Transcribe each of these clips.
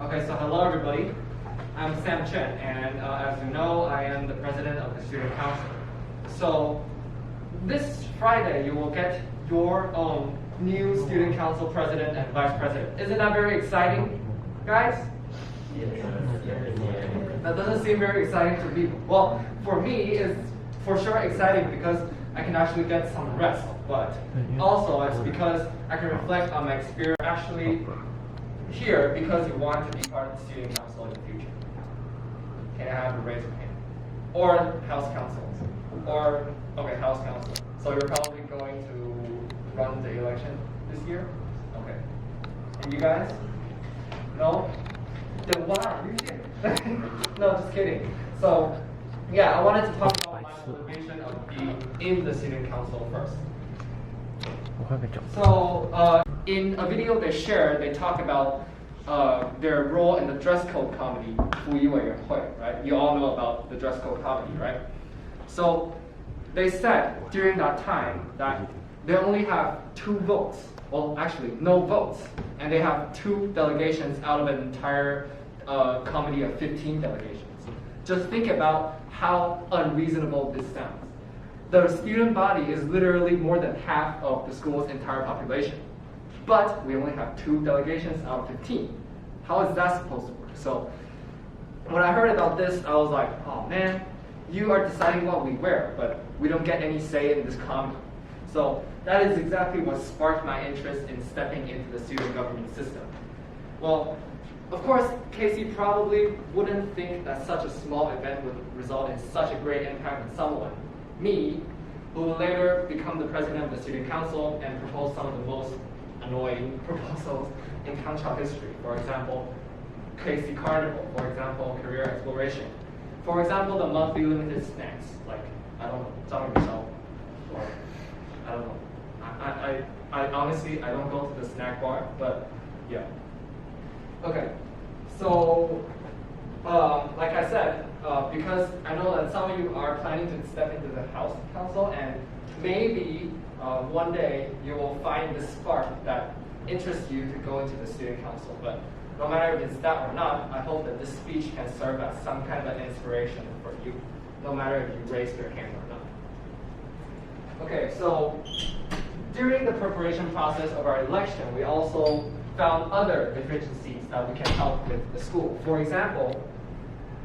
Okay, so hello everybody. I'm Sam Chen, and as you know, I am the president of the student council. So this Friday, you will get your own new student council president and vice president. Isn't that very exciting, guys? Yes. That doesn't seem very exciting to people. Well, for me, it's for sure exciting because I can actually get some rest, but also it's because I can reflect on my experience actually here because you want to be part of the student council in the future. Can I have a raise of hand? Or house councils. Or, okay, house council. So you're probably going to run the election this year? Okay. And you guys? No? Then why are you here? No, just kidding. So, yeah, I wanted to talk about my motivation of being in the student council first. So, in a video they shared, they talk about their role in the dress code comedy, 服役委员会, right? You all know about the dress code comedy, right? So, they said during that time that they only have 2 votes. Well, actually, no votes. And they have 2 delegations out of an entire comedy of 15 delegations. Just think about how unreasonable this sounds. The student body is literally more than half of the school's entire population. But we only have 2 delegations out of 15. How is that supposed to work? So when I heard about this, I was like, oh man, you are deciding what we wear, but we don't get any say in this comedy. So that is exactly what sparked my interest in stepping into the student government system. Well, of course, KC probably wouldn't think that such a small event would result in such a great impact on someone. Me, who will later become the president of the student council and propose some of the most annoying proposals in Kang history. For example, KC Carnival. For example, career exploration. For example, the monthly limited snacks, like, I don't know, Zhang Yushao, or I don't know. I honestly, I don't go to the snack bar, but yeah. Okay, so like I said, because I know that some of you are planning to step into the house council, and maybe one day you will find the spark that interests you to go into the student council. But no matter if it's that or not, I hope that this speech can serve as some kind of inspiration for you, no matter if you raise your hand or not. Okay, so during the preparation process of our election, we also found other deficiencies that we can help with the school. For example,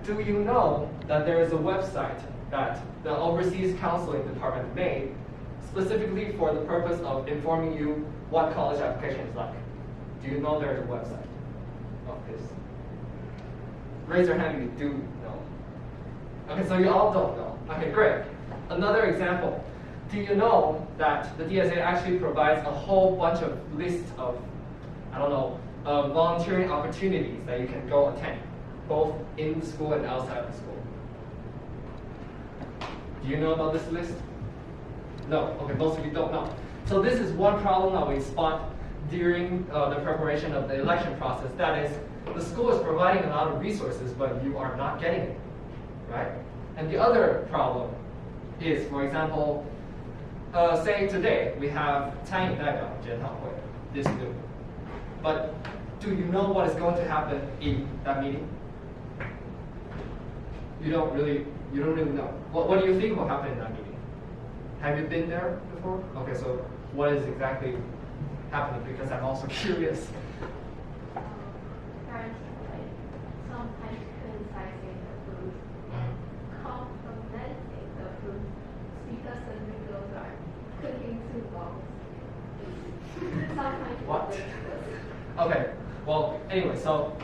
do you know that there is a website that the Overseas Counseling Department made specifically for the purpose of informing you what college application is like? Do you know there's a website of this? Raise your hand if you do know. Okay, so you all don't know. Okay, great. Another example. Do you know that the DSA actually provides a whole bunch of lists of, I don't know, volunteering opportunities that you can go attend, both in the school and outside of the school? Do you know about this list? No. Okay, most of you don't know. So this is one problem that we spot during the preparation of the election process. That is, the school is providing a lot of resources, but you are not getting it, right? And the other problem is, for example, say today we have 餐饮代表检讨会, this noon. But do you know what is going to happen in that meeting? You don't really know. What do you think will happen in that meeting? Have you been there before? Okay, so what is exactly happening? Because I'm also curious. Parents sometimes criticizing the food and complimenting the food because the noodles are cooking too long. Sometimes What? Okay, well, anyway, so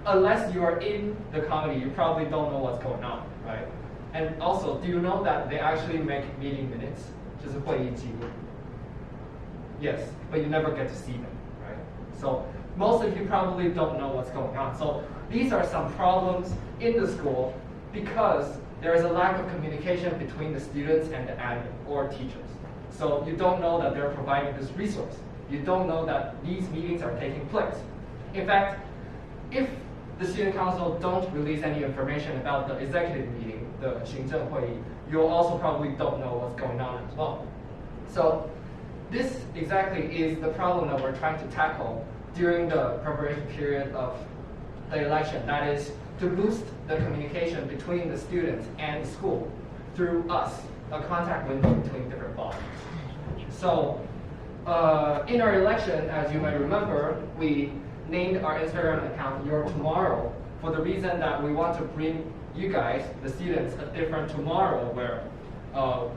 unless you are in the comedy, you probably don't know what's going on, right? And also, do you know that they actually make meeting minutes? 就是会议记录. Yes, but you never get to see them, right? So most of you probably don't know what's going on. So these are some problems in the school because there is a lack of communication between the students and the admin or teachers. So you don't know that they're providing this resource. You don't know that these meetings are taking place. In fact, if the student council don't release any information about the executive meeting, the 行政会议, you also probably don't know what's going on as well. So this exactly is the problem that we're trying to tackle during the preparation period of the election. That is to boost the communication between the students and the school through us, a contact window between different bodies. So in our election, as you might remember, we named our Instagram account Your Tomorrow for the reason that we want to bring you guys, the students, a different tomorrow where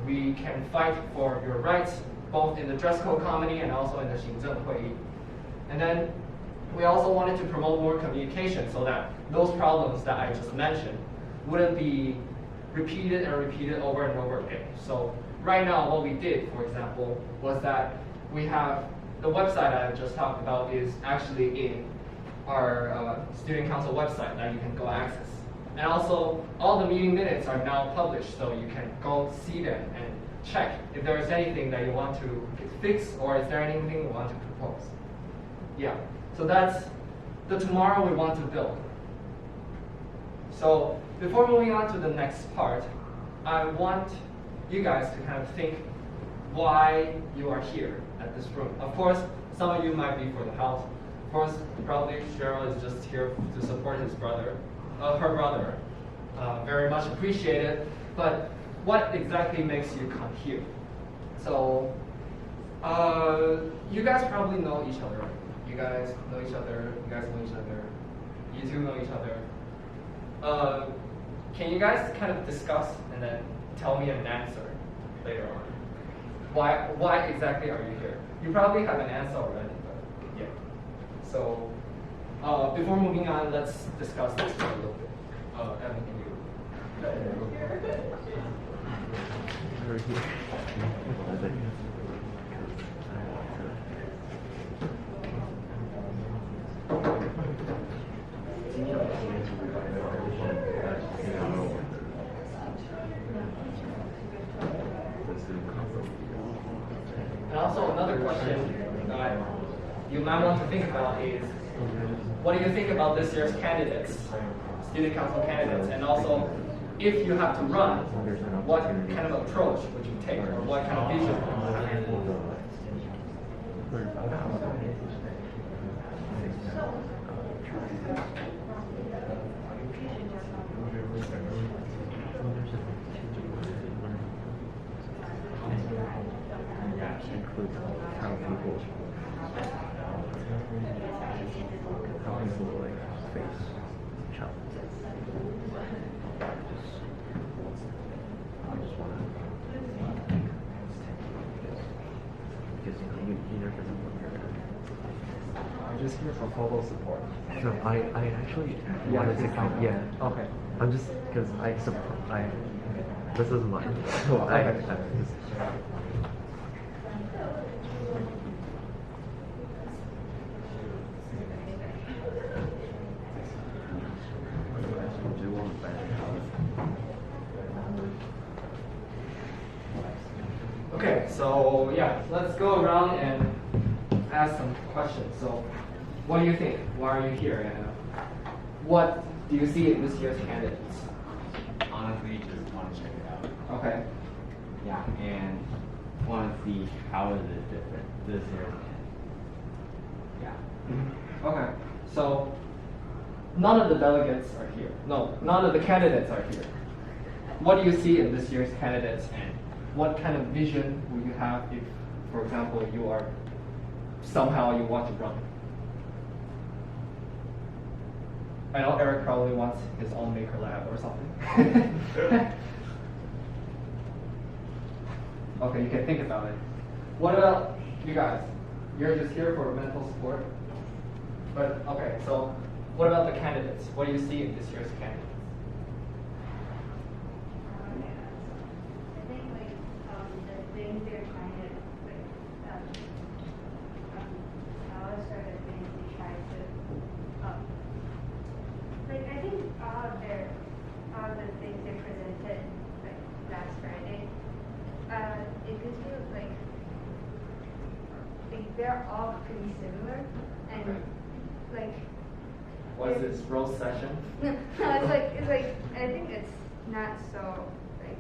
we can fight for your rights, both in the dress code committee and also in the 行政会议. And then we also wanted to promote more communication so that those problems that I just mentioned wouldn't be repeated and repeated over and over again. So right now what we did, for example, was that we have the website I just talked about is actually in our student council website that you can go access. And also all the meeting minutes are now published, so you can go see them and check if there is anything that you want to fix or is there anything you want to propose. Yeah, so that's the tomorrow we want to build. So before moving on to the next part, I want you guys to kind of think why you are here at this room. Of course, some of you might be for the house. Of course, probably Cheryl is just here to support his brother, her brother. Very much appreciated. But what exactly makes you come here? So you guys probably know each other. You guys know each other. You guys know each other. You two know each other. Can you guys kind of discuss and then tell me an answer later on? Why exactly are you here? You probably have an answer already, but yeah. So before moving on, let's discuss this for a little bit. Evan, can you? And also another question that you might want to think about is, what do you think about this year's candidates, student council candidates, and also if you have to run, what kind of approach would you take, or what kind of vision? Includes how people like face Chiao. I just want to because you never know what you're gonna. I'm just here for photo support. No, I actually wanted to come. Yeah. Okay. I'm just because this is mine. Oh, okay. I just, Okay, so yeah, let's go around and ask some questions. So, what do you think? Why are you here? And what do you see in this year's candidates? Honestly, just want to check it out. Okay. Yeah, and want to see how is it different this year. Yeah. Okay. So, none of the delegates are here. No, none of the candidates are here. What do you see in this year's candidates, and what kind of vision will you have if, for example, you are somehow you want to run? I know Eric probably wants his own maker lab or something. Okay, you can think about it. What about you guys? You're just here for mental support? But okay, so what about the candidates? What do you see in this year's candidates? I think like the things they're trying to tell us are the things they try to like I think all of the things they presented like last Friday, it gives you like they're all pretty similar and Okay. like What is this, roast session? no, it's like I think it's not so like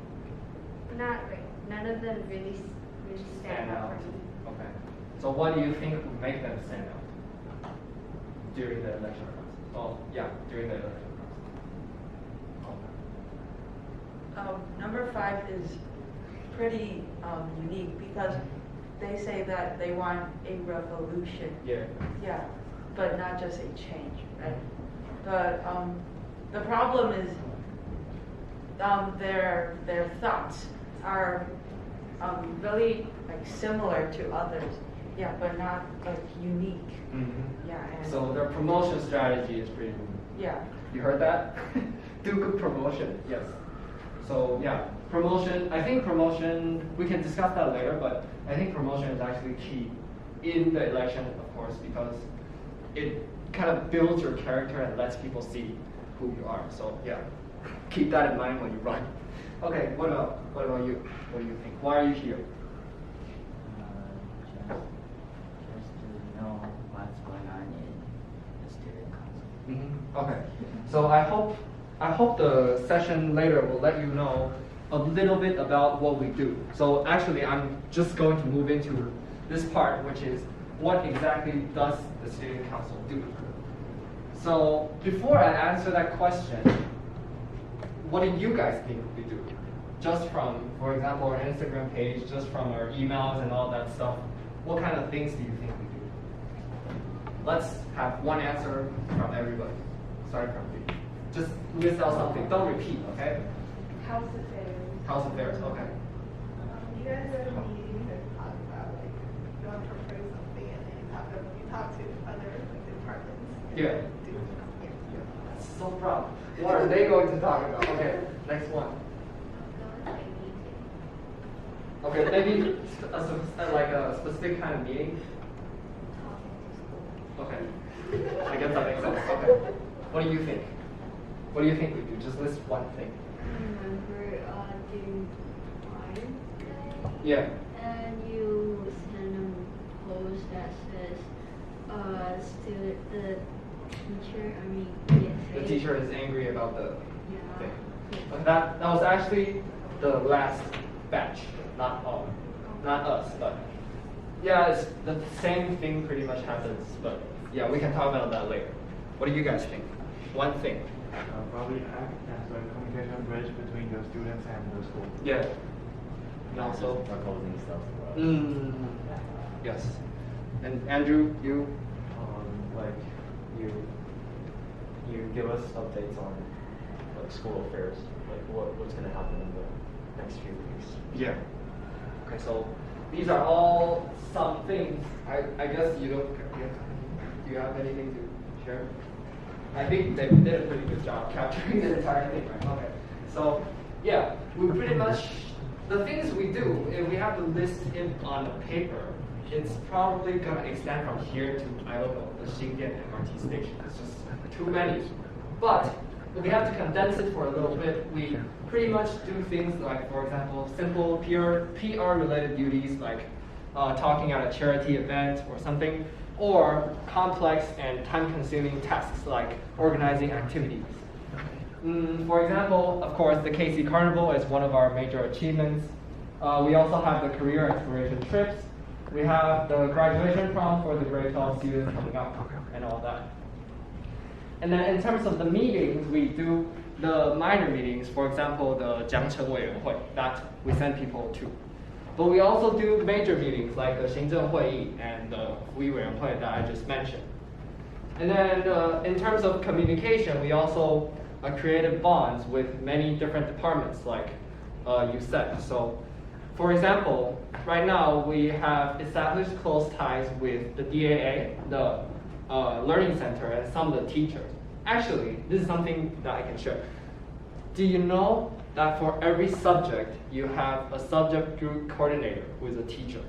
not like none of them really stand out for me. Okay. So what do you think would make them stand out during the election process? during the election process. Number 5 is pretty unique because they say that they want a revolution. Yeah. Yeah, but not just a change, right? But the problem is their thoughts are really like similar to others. Yeah, but not like unique. Mm-hmm. Yeah. And So their promotion strategy is pretty unique. yeah. You heard that? Do good promotion, yes. So yeah, promotion, I think promotion, we can discuss that later, but I think promotion is actually key in the election, of course, because it kind of builds your character and lets people see who you are. So yeah, keep that in mind when you run. Okay, what about you? What do you think? Why are you here? Just to know what's going on in the student council. Mm-hmm. Okay, so I hope the session later will let you know a little bit about what we do. So actually, I'm just going to move into this part, which is what exactly does the student council do? So before I answer that question, what do you guys think we do? Just from, for example, our Instagram page, just from our emails and all that stuff, what kind of things do you think we do? Let's have one answer from everybody. Starting from you. Just list out something. Don't repeat, okay? House affairs. House affairs, okay. You guys go to meetings and talk about like you want to propose something and then you talk to other like departments. and Yeah. do- So proud. What are they going to talk about? Okay, next one. Okay, maybe like a specific kind of meeting. Okay, I guess that makes sense. Okay, what do you think? What do you think we do? Just list one thing. I remember doing Iron Day. Yeah. And you send a post that says, the teacher, The teacher is angry about the Yeah. thing. But that was actually the last batch, not us, but yeah, it's the same thing pretty much happens. But yeah, we can talk about that later. What do you guys think? One thing. Probably act as a communication bridge between the students and the school. Yeah. And also. Proposing stuff. Yes. And Andrew, you. Like you give us updates on like school affairs, like what's going to happen in the next few weeks. Yeah. Okay, so these are all some things. I guess you don't. Do you have anything to share? I think they did a pretty good job capturing the entire thing, right? Okay. So yeah, we pretty much the things we do. If we have to list it on a paper, it's probably gonna extend from here to I don't know the Xingdian MRT station. It's just too many. But if we have to condense it for a little bit, we pretty much do things like, for example, simple PR related duties like talking at a charity event or something, or complex and time-consuming tasks like organizing activities. For example, of course, the KC Carnival is one of our major achievements. We also have the career exploration trips. We have the graduation prom for the grade 12 students coming up and all that. And then in terms of the meetings, we do the minor meetings, for example, the 奖惩委员会 that we send people to. But we also do major meetings like the 行政会议 and the 福利委员会 that I just mentioned. And then in terms of communication, we also created bonds with many different departments like you said. So for example, right now we have established close ties with the DAA, the Learning Center, and some of the teachers. Actually, this is something that I can share. Do you know that for every subject, you have a subject group coordinator who is a teacher?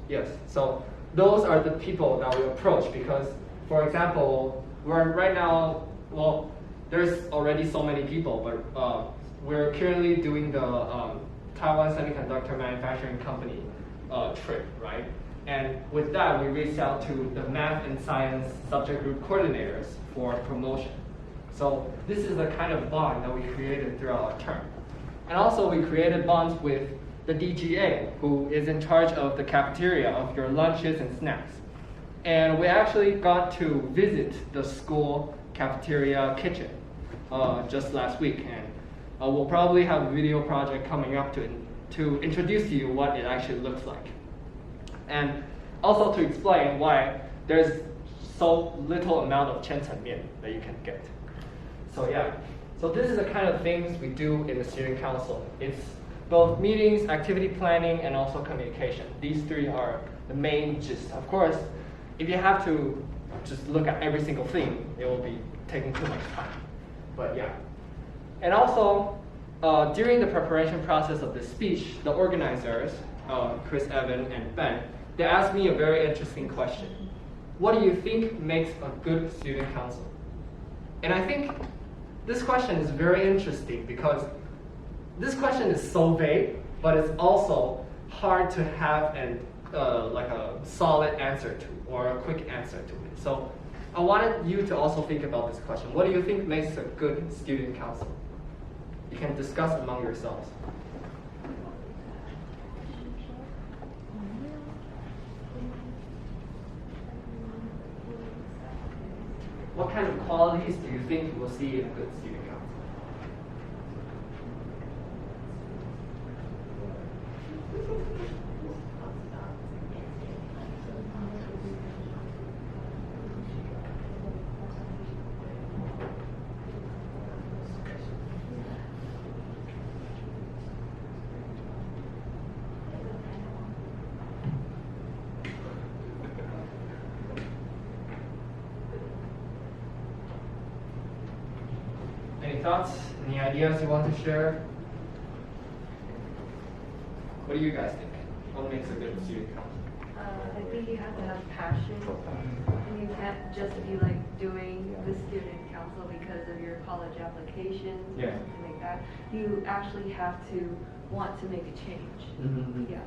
Yes. So those are the people that we approach because, for example, we're right now, well, there's already so many people, but we're currently doing the Taiwan Semiconductor Manufacturing Company trip, right? And with that, we reached out to the math and science subject group coordinators for promotion. So this is the kind of bond that we created throughout our term. And also we created bonds with the DGA, who is in charge of the cafeteria of your lunches and snacks. And we actually got to visit the school cafeteria kitchen just last week, and we'll probably have a video project coming up to introduce to you what it actually looks like. And also to explain why there's so little amount of 千层面 that you can get. So yeah, so this is the kind of things we do in the student council. It's both meetings, activity planning, and also communication. These three are the main gist. Of course, if you have to just look at every single thing, it will be taking too much time. But yeah. And also, during the preparation process of the speech, the organizers, Chris, Evan, and Ben, they asked me a very interesting question. What do you think makes a good student council? And I think this question is very interesting because this question is so vague, but it's also hard to have like a solid answer to or a quick answer to it. So I wanted you to also think about this question. What do you think makes a good student council? You can discuss among yourselves. What kind of qualities do you think you will see in a good student council? Any thoughts? Any ideas you want to share? What do you guys think? What makes a good student council? I think you have to have passion, and you can't just be like doing the student council because of your college applications or Yeah. something like that. You actually have to want to make a change. Mm-hmm. Yeah.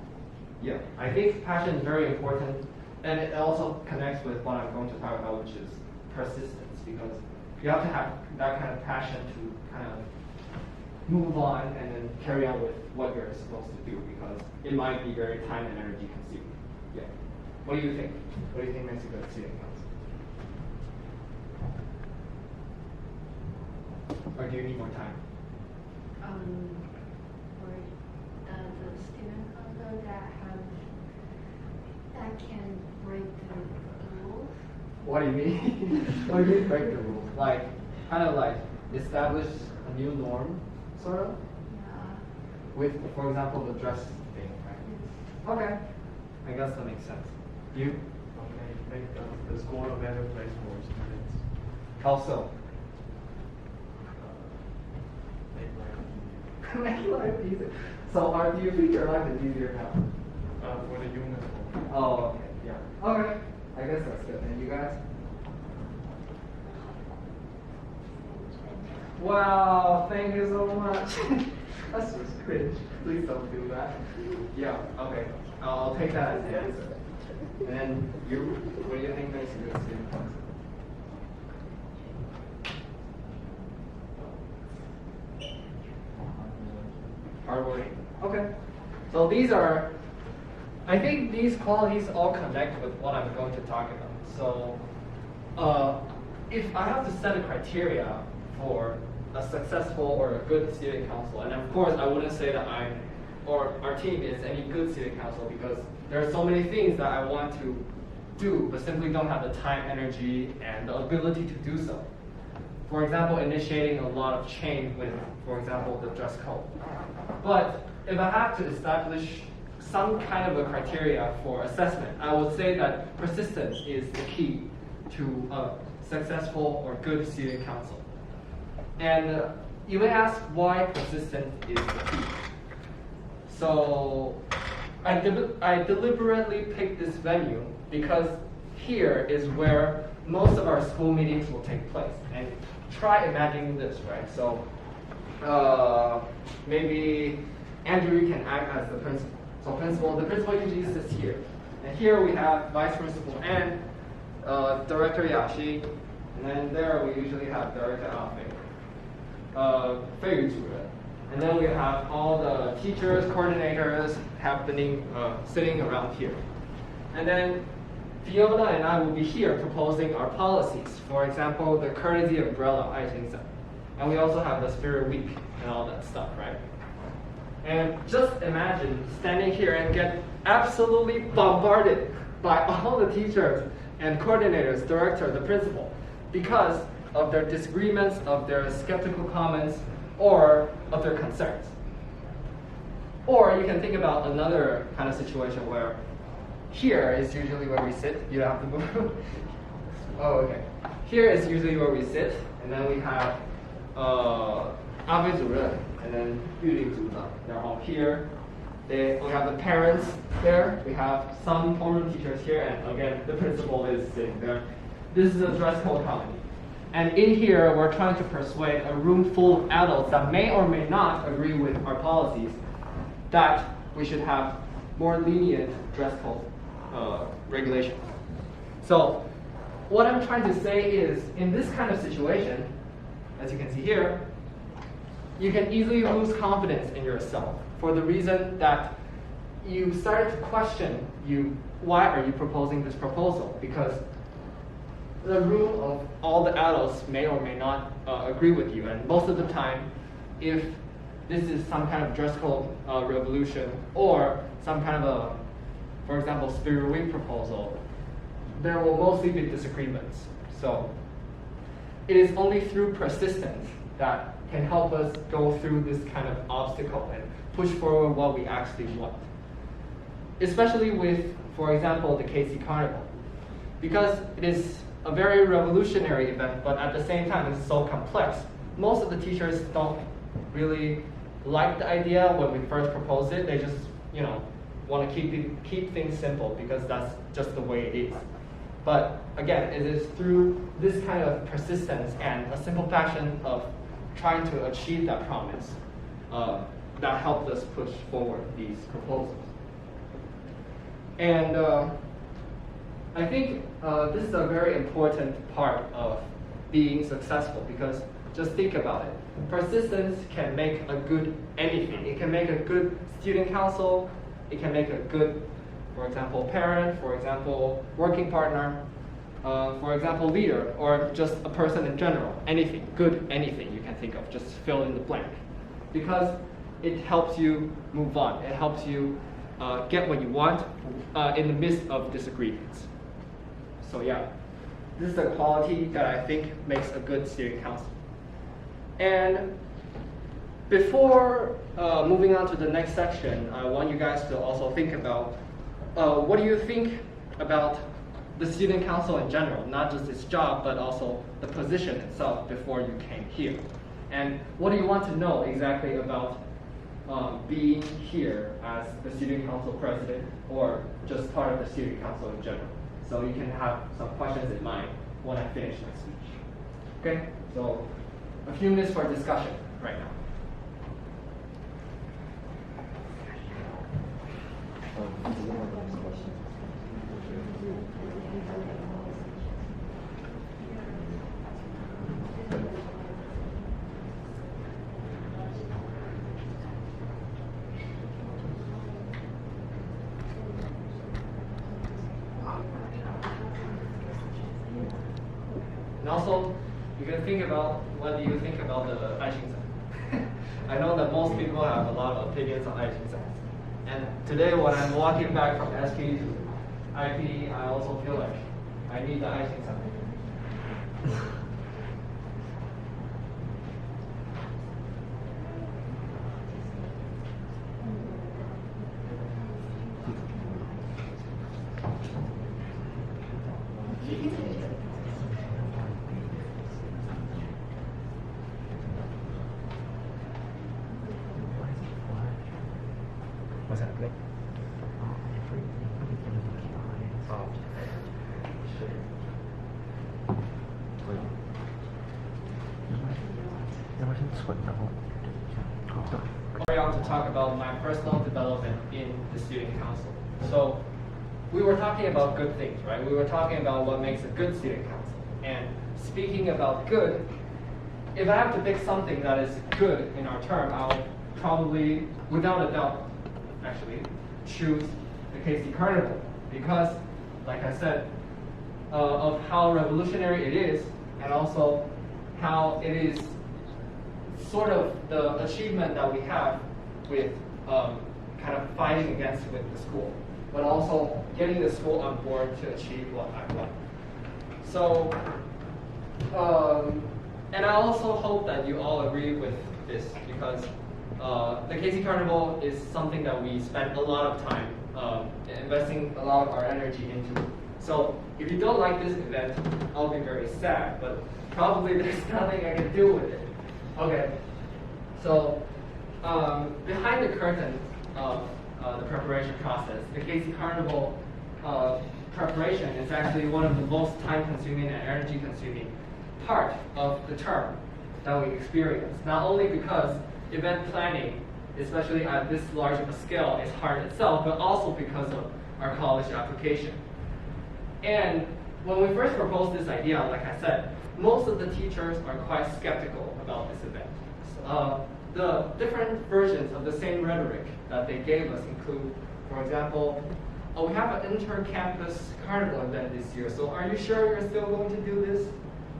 Yeah, I think passion is very important, and it also connects with what I'm going to talk about, which is persistence, because you have to have that kind of passion to kind of move on and then carry on with what you're supposed to do, because it might be very time and energy consuming. Yeah. What do you think? What do you think makes a good student council? Or do you need more time? For the student council that can break the rules. What do you mean? What do you mean break the rules? Like, kind of like establish a new norm, sort of? Yeah. With, for example, the dress thing, right? Okay. I guess that makes sense. You? Okay, make the school a better place for students. How so? Make life Make life easier. So, do you think your life is easier now? for the uniform. Oh, okay. Yeah. Okay. I guess that's good. And you guys? Wow, thank you so much. That's just cringe. Please don't do that. Yeah, okay. I'll take that as the answer. And then you, what do you think makes a good student council? Hardworking. Okay. So these are, I think these qualities all connect with what I'm going to talk about. So if I have to set a criteria for a successful or a good student council, and of course I wouldn't say that our team is any good student council, because there are so many things that I want to do but simply don't have the time, energy, and the ability to do so. For example, initiating a lot of change with, for example, the dress code. But if I have to establish some kind of a criteria for assessment, I would say that persistence is the key to a successful or good student council. And you may ask why persistence is the key. So I deliberately picked this venue because here is where most of our school meetings will take place. And try imagining this, right? So maybe Andrew can act as the principal. So the principal usually sits here. And here we have vice principal and Director Yashi. And then there we usually have Director Fei, Fei Yu Zuren. And then we have all the teachers, coordinators happening, sitting around here. And then Fiona and I will be here proposing our policies. For example, the courtesy umbrella, 爱心伞. And we also have the Spirit Week and all that stuff, right? And just imagine standing here and get absolutely bombarded by all the teachers and coordinators, director, the principal, because of their disagreements, of their skeptical comments, or of their concerns. Or you can think about another kind of situation where here is usually where we sit. You don't have to move. Oh, okay. Here is usually where we sit, and then we have 阿飞主任 and then 玉林组长. They're all here. We have the parents there. We have some former teachers here, and again, the principal is sitting there. This is a dress code committee. And in here, we're trying to persuade a room full of adults that may or may not agree with our policies that we should have more lenient dress code regulations. So what I'm trying to say is, in this kind of situation, as you can see here, you can easily lose confidence in yourself for the reason that you start to question why are you proposing this proposal? Because the room of all the adults may or may not agree with you, and most of the time, if this is some kind of dress code revolution or some kind of a, for example, Spirit Week proposal, there will mostly be disagreements. So it is only through persistence that can help us go through this kind of obstacle and push forward what we actually want. Especially with, for example, the KC Carnival. Because it is a very revolutionary event, but at the same time it's so complex. Most of the teachers don't really like the idea when we first proposed it. They just, want to keep things simple because that's just the way it is. But again, it is through this kind of persistence and a simple passion of trying to achieve that promise that helped us push forward these proposals. And I think this is a very important part of being successful, because just think about it. Persistence can make a good anything. It can make a good student council. It can make a good, for example, parent, for example, working partner, for example, leader, or just a person in general. Anything, good anything you can think of. Just fill in the blank. Because it helps you move on. It helps you get what you want in the midst of disagreements. So yeah, this is a quality that I think makes a good student council. And before moving on to the next section, I want you guys to also think about what do you think about the student council in general, not just its job, but also the position itself before you came here. And what do you want to know exactly about being here as the student council president or just part of the student council in general? So you can have some questions in mind when I finish my speech. Okay, so a few minutes for discussion right now. And also, you can think about what do you think about the 爱心伞. I know that most people have a lot of opinions on 爱心伞. And today when I'm walking back from SP to IP, I also feel like I need the 爱心伞. What's happening? Carry on to talk about my personal development in the student council. So we were talking about good things, right? We were talking about what makes a good student council. And speaking about good, if I have to pick something that is good in our term, I'll probably, without a doubt, actually, choose the KC Carnival. Because like I said, of how revolutionary it is, and also how it is sort of the achievement that we have with kind of fighting against with the school, but also getting the school on board to achieve what I want. So, and I also hope that you all agree with this, because the KC Carnival is something that we spend a lot of time investing a lot of our energy into. So if you don't like this event, I'll be very sad, but probably there's nothing I can do with it. Okay, so behind the curtain of the preparation process, the KC Carnival preparation is actually one of the most time-consuming and energy-consuming part of the term that we experience. Not only because event planning, especially at this large of a scale, is hard itself, but also because of our college application. And when we first proposed this idea, like I said, most of the teachers are quite skeptical about this event. The different versions of the same rhetoric that they gave us include, for example, oh, we have an inter-campus carnival event this year, so are you sure you're still going to do this?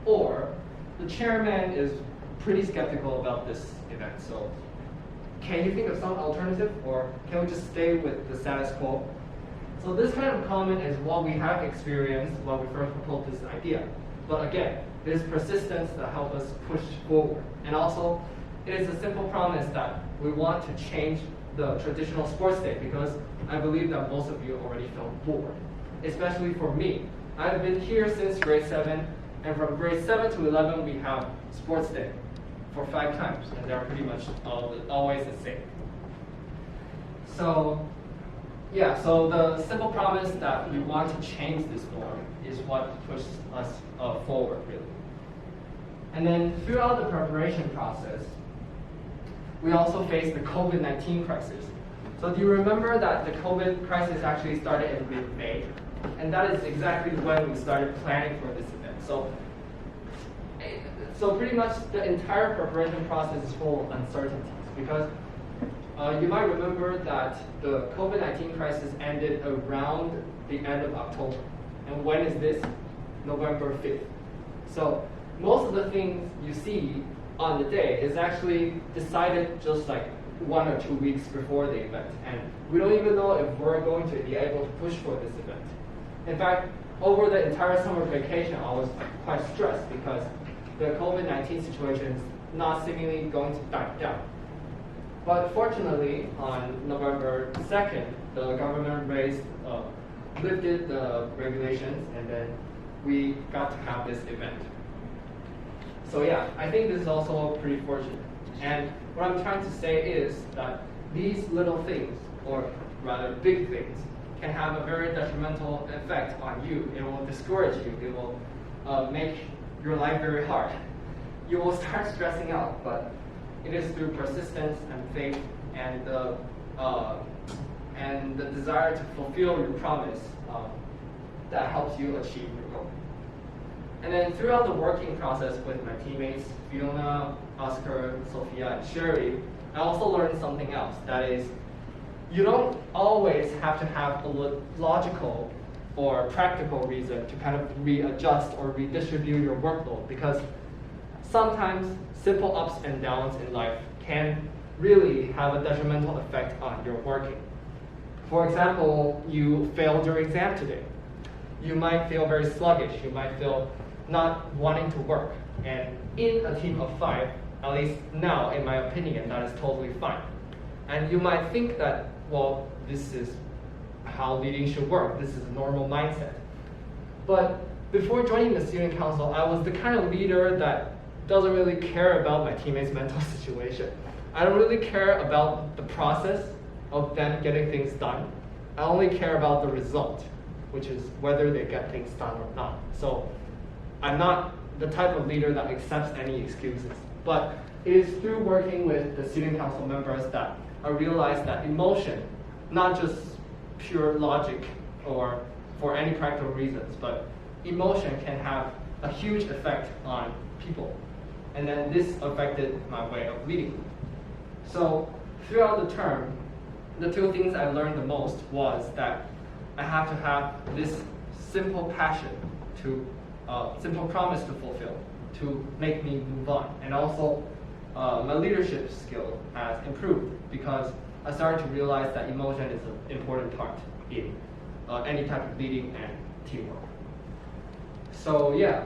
Or the chairman is pretty skeptical about this event, so can you think of some alternative, or can we just stay with the status quo? So this kind of comment is what we have experienced when we first proposed this idea. But again, it is persistence that helps us push forward. And also, it is a simple promise that we want to change the traditional sports day, because I believe that most of you already felt bored, especially for me. I've been here since grade 7, and from grade 7 to 11 we have sports day for 5 times, and they're pretty much always the same. So yeah, so the simple promise that we want to change this norm is what pushes us forward, really. And then throughout the preparation process, we also faced the COVID-19 crisis. So do you remember that the COVID crisis actually started in mid-May? And that is exactly when we started planning for this event. So pretty much the entire preparation process is full of uncertainties, because you might remember that the COVID-19 crisis ended around the end of October. And when is this? November 5th. So most of the things you see on the day is actually decided just like 1 or 2 weeks before the event. And we don't even know if we're going to be able to push for this event. In fact, over the entire summer vacation, I was quite stressed because the COVID-19 situation is not seemingly going to die down. But fortunately, on November 2nd, the government lifted the regulations, and then we got to have this event. So yeah, I think this is also pretty fortunate. And what I'm trying to say is that these little things, or rather big things, can have a very detrimental effect on you. It will discourage you. It will make your life very hard. You will start stressing out, but it is through persistence and faith and the desire to fulfill your promise that helps you achieve your goal. And then throughout the working process with my teammates, Fiona, Oscar, Sophia, and Sherry, I also learned something else. That is, you don't always have to have a logical or practical reason to kind of readjust or redistribute your workload, because sometimes simple ups and downs in life can really have a detrimental effect on your working. For example, you failed your exam today. You might feel very sluggish. You might feel not wanting to work. And in a team of 5, at least now, in my opinion, that is totally fine. And you might think that, well, this is how leading should work. This is a normal mindset. But before joining the student council, I was the kind of leader that doesn't really care about my teammates' mental situation. I don't really care about the process of them getting things done. I only care about the result, which is whether they get things done or not. So I'm not the type of leader that accepts any excuses. But it is through working with the student council members that I realized that emotion, not just pure logic or for any practical reasons, but emotion can have a huge effect on people. And then this affected my way of leading. So throughout the term, the 2 things I learned the most was that I have to have this simple passion to simple promise to fulfill to make me move on. And also my leadership skill has improved because I started to realize that emotion is an important part in any type of leading and teamwork. So yeah,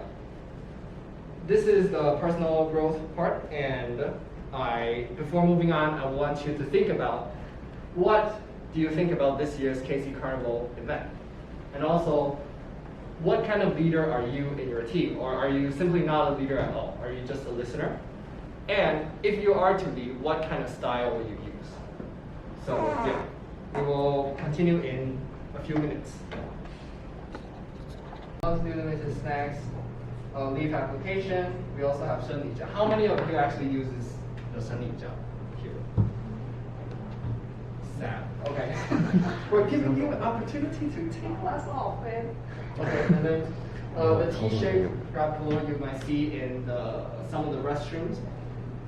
this is the personal growth part, and before moving on, I want you to think about what do you think about this year's KC Carnival event? And also, what kind of leader are you in your team? Or are you simply not a leader at all? Are you just a listener? And if you are to lead, what kind of style will you use? So yeah, we will continue in a few minutes. Student limited snacks, leave application. We also have 生理假. How many of you actually uses the 生理假 here? Sad. Okay. We're giving you an opportunity to take class off, man. Okay, and then the T-shaped grab puller you might see in some of the restrooms.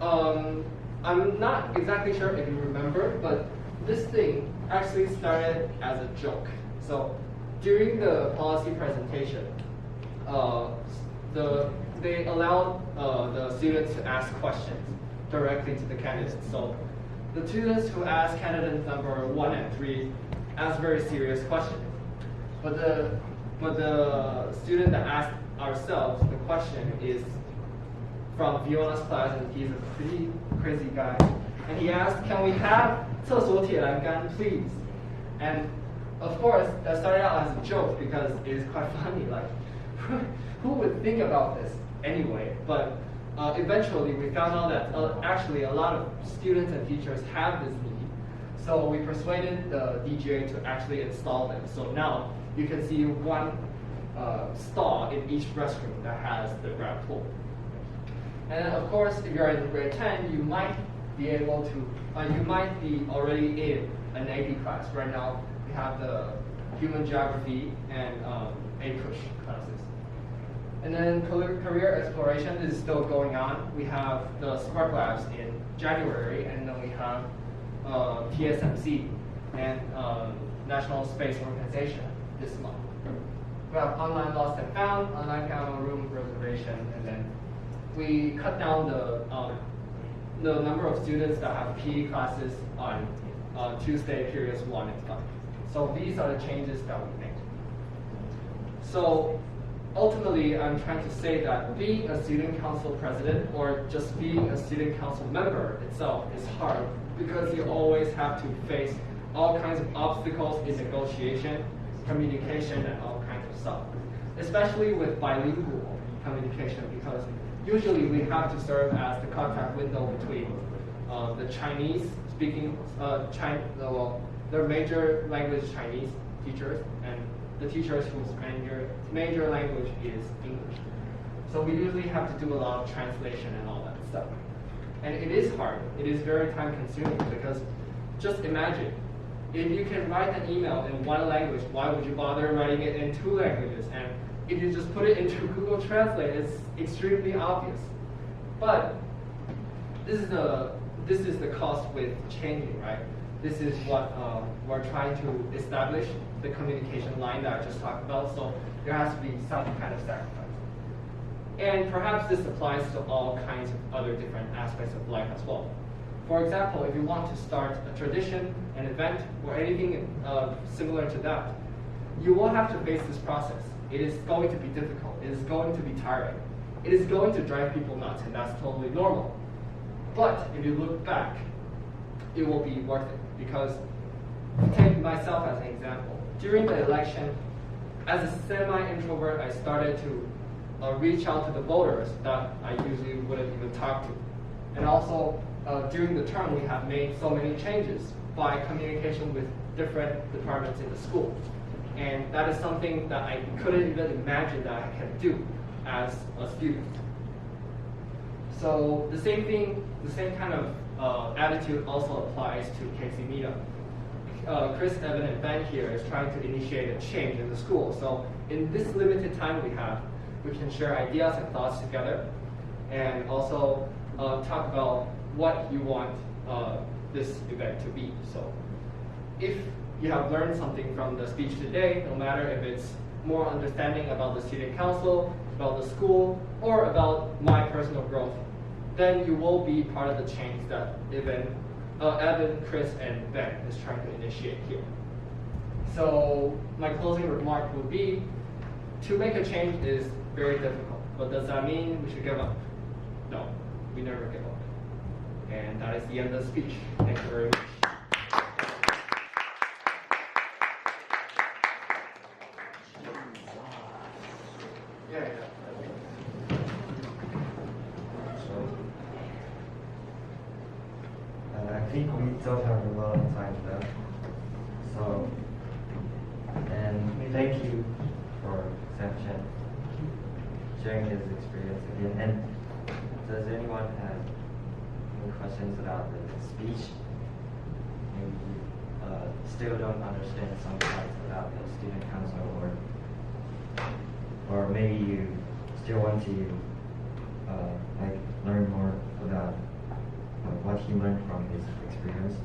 I'm not exactly sure if you remember, but this thing actually started as a joke. So during the policy presentation, they allowed the students to ask questions directly to the candidates. So the students who asked candidates number 1 and 3 asked very serious questions. But the student that asked ourselves the question is from Fiona's class, and he's a pretty crazy guy. And he asked, "Can we have 厕所铁栏杆, please?" And of course, that started out as a joke because it is quite funny. Like, who would think about this anyway? But eventually, we found out that actually a lot of students and teachers have this need. So we persuaded the DJ to actually install them. So now you can see one stall in each restroom that has the grab pull. And then, of course, if you're in grade 10, you might be able to, you might be already in an AP class. Right now, we have the human geography and A-push classes. And then career exploration is still going on. We have the Spark Labs in January, and then we have TSMC and National Space Organization this month. We have online lost and found, online camera room reservation, and then we cut down the number of students that have PE classes on Tuesday periods 1 and 5. So these are the changes that we made. So ultimately, I'm trying to say that being a student council president or just being a student council member itself is hard because you always have to face all kinds of obstacles in negotiation, communication, and all kinds of stuff. Especially with bilingual communication, because usually we have to serve as the contact window between the Chinese speaking, their major language Chinese teachers and the teachers whose major language is English. So we usually have to do a lot of translation and all that stuff. And it is hard. It is very time consuming because just imagine, if you can write an email in one language, why would you bother writing it in 2 languages? And if you just put it into Google Translate, it's extremely obvious. But this is the cost with changing, right? This is what we're trying to establish, the communication line that I just talked about. So there has to be some kind of sacrifice. And perhaps this applies to all kinds of other different aspects of life as well. For example, if you want to start a tradition, an event, or anything similar to that, you will have to face this process. It is going to be difficult. It is going to be tiring. It is going to drive people nuts, and that's totally normal. But if you look back, it will be worth it. Because, take myself as an example. During the election, as a semi-introvert, I started to reach out to the voters that I usually wouldn't even talk to. And also, during the term, we have made so many changes by communication with different departments in the school. And that is something that I couldn't even imagine that I can do as a student. So the same thing, the same kind of attitude also applies to KC Meetup. Chris, Evan, and Ben here is trying to initiate a change in the school. So in this limited time we have, we can share ideas and thoughts together, and also talk about what you want this event to be. So if you have learned something from the speech today, no matter if it's more understanding about the student council, about the school, or about my personal growth, then you will be part of the change that Evan, Chris, and Ben is trying to initiate here. So my closing remark would be, to make a change is very difficult, but does that mean we should give up? No, we never give up. And that is the end of the speech. Thank you very much. Yeah. I think we don't have a lot of time left. So, and thank you for Sam Chen sharing his experience again. And does anyone have any questions about the speech? Maybe you still don't understand some parts about the student council, or maybe you still want to like learn more about what he learned from his experience.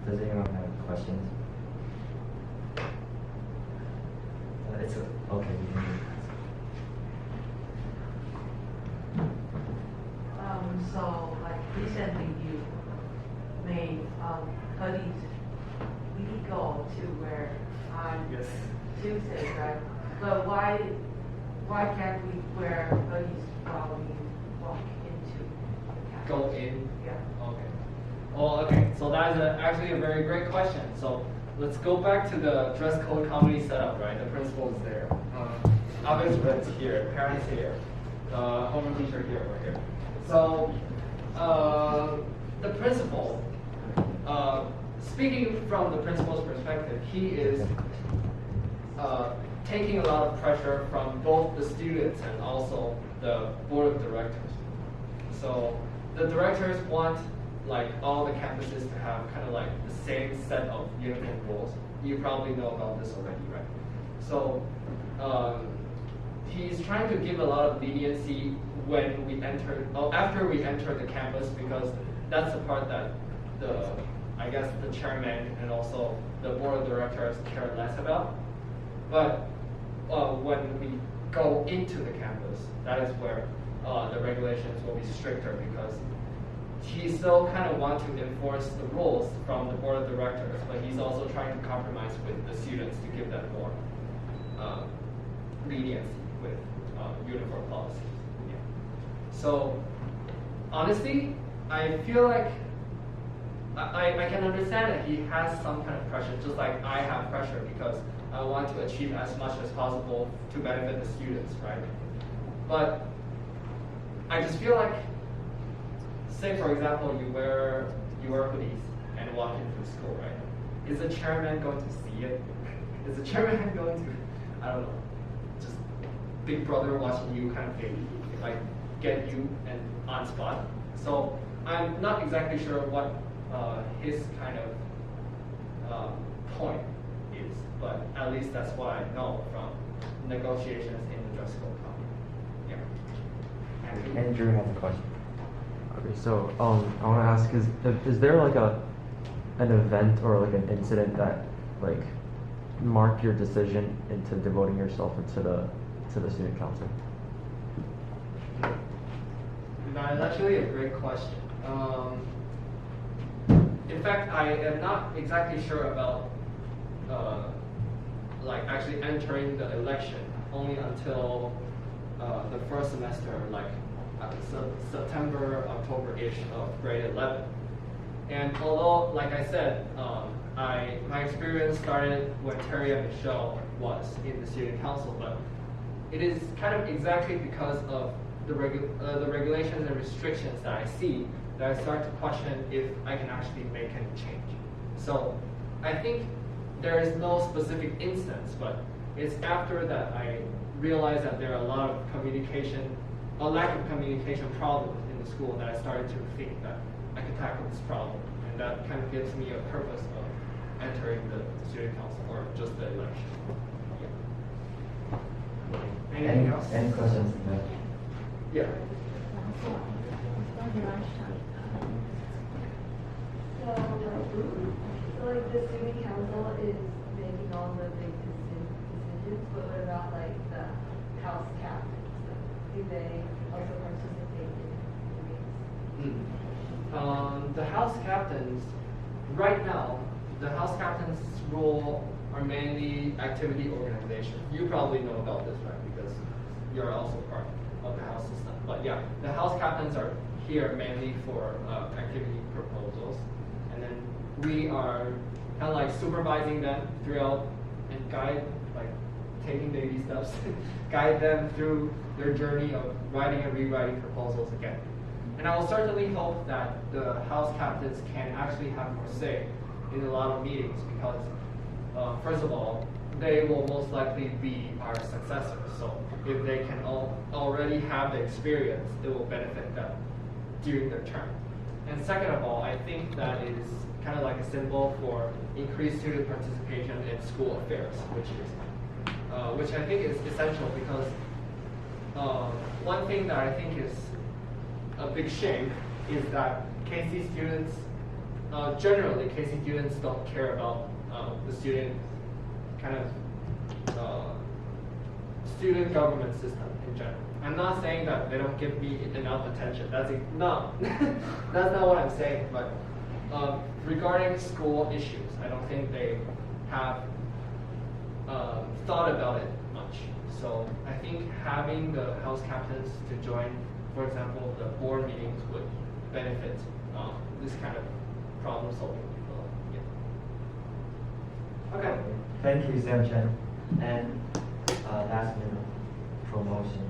Does anyone have questions? It's okay. So like recently you made hoodies legal to wear on Yes. Tuesday, right? But why can't we wear hoodies while we walk into the campus? Go in? Yeah. Okay. Well, okay. So that is actually a very great question. So let's go back to the dress code comedy setup, right? The principal is there. Obviously, here. Parents here. Homeroom teacher here, right here. So the principal, speaking from the principal's perspective, he is taking a lot of pressure from both the students and also the board of directors. So the directors want like all the campuses to have kind of like the same set of uniform rules. You probably know about this already, right? So he's trying to give a lot of leniency when we enter, after we enter the campus, because that's the part that I guess the chairman and also the board of directors care less about. But when we go into the campus, that is where the regulations will be stricter, because he still kind of wants to enforce the rules from the board of directors, but he's also trying to compromise with the students to give them more leniency with uniform policies. Yeah. So honestly, I feel like I can understand that he has some kind of pressure, just like I have pressure, because I want to achieve as much as possible to benefit the students, right? But I just feel like, say for example, you wear hoodies and walk into school, right? Is the chairman going to see it? Is the chairman going to, I don't know, just big brother watching you kind of thing, like get you and on spot? So I'm not exactly sure what his kind of point is, but at least that's what I know from negotiations in the dress code company. Yeah. Andrew has a question. Okay, so I want to ask: is there like an event or like an incident that like marked your decision into devoting yourself into the student council? That is actually a great question. In fact, I am not exactly sure about like actually entering the election only until the first semester, like September, October-ish of grade 11. And although, like I said, my experience started when Terry and Michelle was in the student council, but it is kind of exactly because of the regulations and restrictions that I see that I start to question if I can actually make any change. So I think there is no specific instance, but it's after that I realized that there are a lot of a lack of communication problems in the school, that I started to think that I could tackle this problem. And that kind of gives me a purpose of entering the student council or just the election. Yeah. Anything else? Any questions? Yeah. So like the student council is making all the big decisions students, but what about like the house captains? Do they also participate in meetings? The house captains, right now, the house captains' role are mainly activity organization. You probably know about this, right? Because you're also part of the house system. But yeah, the house captains are here mainly for activity proposals, and then we are kind of like supervising them throughout and guide, like taking baby steps, guide them through their journey of writing and rewriting proposals again. And I will certainly hope that the house captains can actually have more say in a lot of meetings because, first of all, they will most likely be our successors. So if they can already have the experience, it will benefit them during their term. And second of all, I think that is kind of like a symbol for increased student participation in school affairs, which I think is essential because one thing that I think is a big shame is that KC students, generally KC students don't care about the student kind of student government system in general. I'm not saying that they don't give me enough attention. That's not what I'm saying. But regarding school issues, I don't think they have thought about it much. So I think having the house captains to join, for example, the board meetings would benefit this kind of problem solving. Yeah. Okay. Thank you, Sam Chen. And last minute promotion.